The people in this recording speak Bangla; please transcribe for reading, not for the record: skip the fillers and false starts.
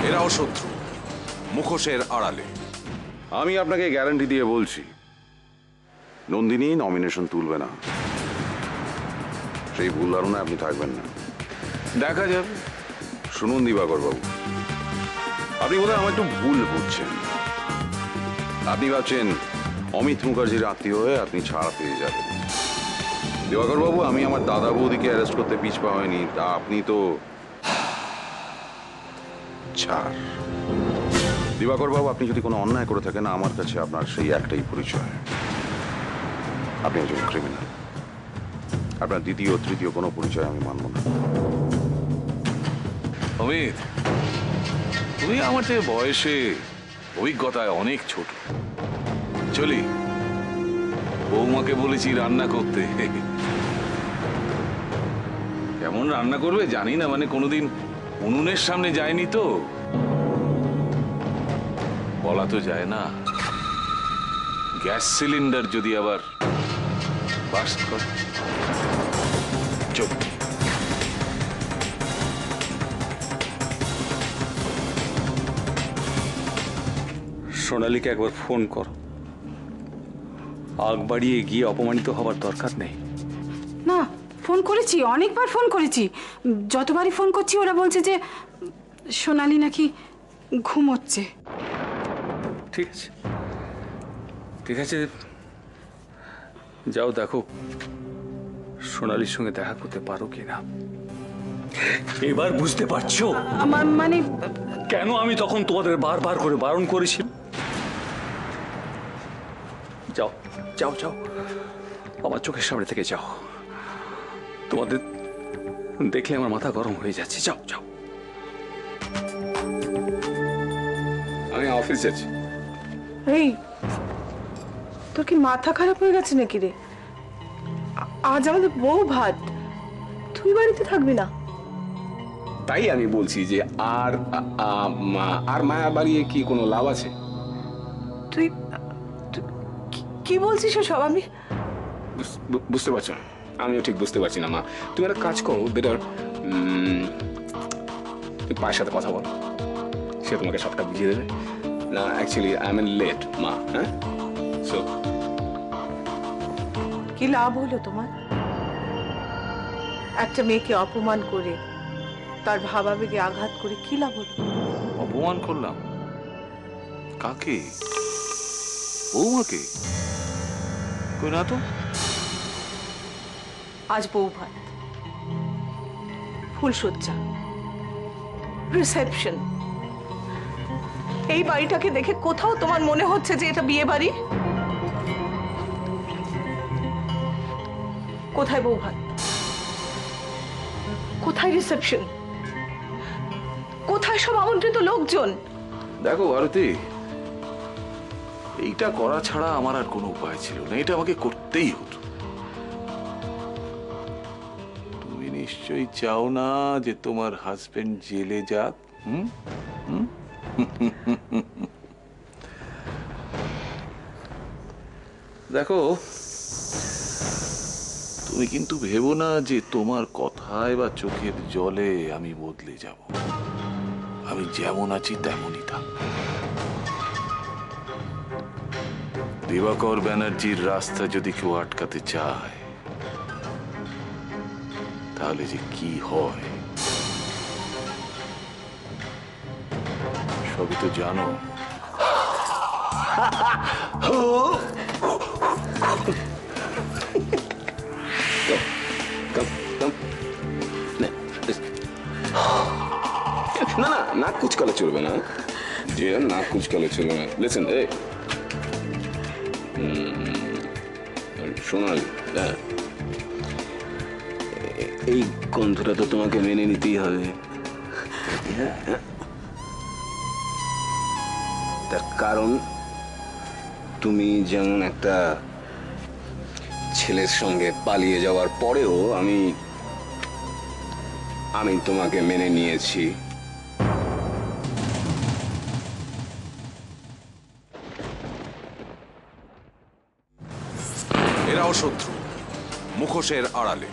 এরাও শত্রু, মুখোশের আড়ালে। আমি আপনাকে গ্যারান্টি দিয়ে বলছি, নন্দিনী নমিনেশন তুলবে না। সেই ভুল ধারণায় আপনি থাকবেন না। দেখা যাবে। শুনুন দিবাকর বাবু, আপনি বোধহয় আমার একটু ভুল বুঝছেন। আপনি ভাবছেন অমিত মুখার্জির আত্মীয় হয়ে আপনি ছাড়া পেয়ে যাবেন। দিবাকর বাবু, আমি আমার দাদা বৌদিকে অ্যারেস্ট করতে পিছপা হয়নি, তা আপনি তো ছাড়। দিবাকর বাবু, আপনি যদি কোনো অন্যায় করে থাকেন, আমার কাছে আপনার সেই একটাই পরিচয়, আপনি একজন ক্রিমিনাল। আপনার দ্বিতীয় তৃতীয় কোনো পরিচয় আমি মানব না। অমিত, তুমি আমার থেকে বয়সে অভিজ্ঞতায় অনেক ছোট। চলি, বৌমাকে বলেছি রান্না করতে। কেমন রান্না করবে জানি না, মানে কোনোদিন উনুনের সামনে যায়নি তো, বলা তো যায় না। গ্যাস সিলিন্ডার যদি আবার বাস্ট করে। চল। সোনালীকে একবার ফোন করো। আগ বাড়িয়ে গিয়ে অপমানিত হবার দরকার নেই। না, ফোন করেছি, অনেকবার ফোন করেছি। যতবারই ফোন করছি ওরা বলছে যে সোনালী নাকি ঘুমোচ্ছে। ঠিক আছে, ঠিক আছে, যাও দেখো সোনালীর সঙ্গে দেখা করতে পারো কিনা। এবার বুঝতে পারছো আমার মানে কেন আমি তখন তোমাদের বারবার করে বারণ করেছি? যাও যাও যাও, আমার চোখের সামনে থেকে যাও। তোমাদের দেখলে আমার মাথা গরম হয়ে যাচ্ছে। যাও যাও। আমি অফিস যাচ্ছি। এই, তোর কি মাথা খারাপ হয়ে গেছে নাকি রে? আজ আমাদের বউ ভাত, তুই বাড়িতে থাকবি না? তাই আমি বলছি যে আর আর মায়া বাড়িয়ে কি কোনো লাভ আছে? তুই কি বলছিস সব? আমি বুঝতে পারছো না? আমিও ঠিক বুঝতে পারছি না মা। তুমি একটা কাজ করো, বেটার পায়ের সাথে কথা বলো, সে তোমাকে সবটা বুঝিয়ে দেবে। না, অ্যাকচুয়ালি আই এম লেট মা। হ্যাঁ, সো কি লাভ হলো তোমার? একটা মেয়েকে অপমান করে, তার ভাবাবেগে আঘাত করে কি লাভ হলো? অপমান করলাম কাকে? বৌমাকে? কই না তো। আজ বউ ভাত, ফুলসজ্জা, রিসেপশন। এই বাড়িটাকে দেখে কোথাও তোমার মনে হচ্ছে যে এটা বিয়ে বাড়ি? কোথায় বউ ভাত? কোথায় রিসেপশন? কোথায় সব আমন্ত্রিত লোকজন? দেখো ভারতী, এইটা করা ছাড়া আমার আর কোনো উপায় ছিল না। এটা আমাকে করতেই হতো। তুমি নিশ্চয়ই চাও না যে তোমার হাজবেন্ড জেলে যাক। দেখো, তুমি কিন্তু ভেবো না যে তোমার কথায় বা চোখের জলে আমি বদলে যাব। আমি যেমন আছি তেমনই থাকবো। দিবাকর ব্যানার্জির রাস্তা যদি কেউ আটকাতে চায়, তাহলে যে কি হয় সবই তো জানো। না না, নাক কুচকালে চলবে না। যে নাক কুচকালে চলবে না। লিসেন, সোনালি, এই গন্ধটা তো তোমাকে মেনে নিতেই হবে। তার কারণ তুমি যেমন একটা ছেলের সঙ্গে পালিয়ে যাওয়ার পরেও আমি তোমাকে মেনে নিয়েছি। এরাও শত্রু, মুখোশের আড়ালে।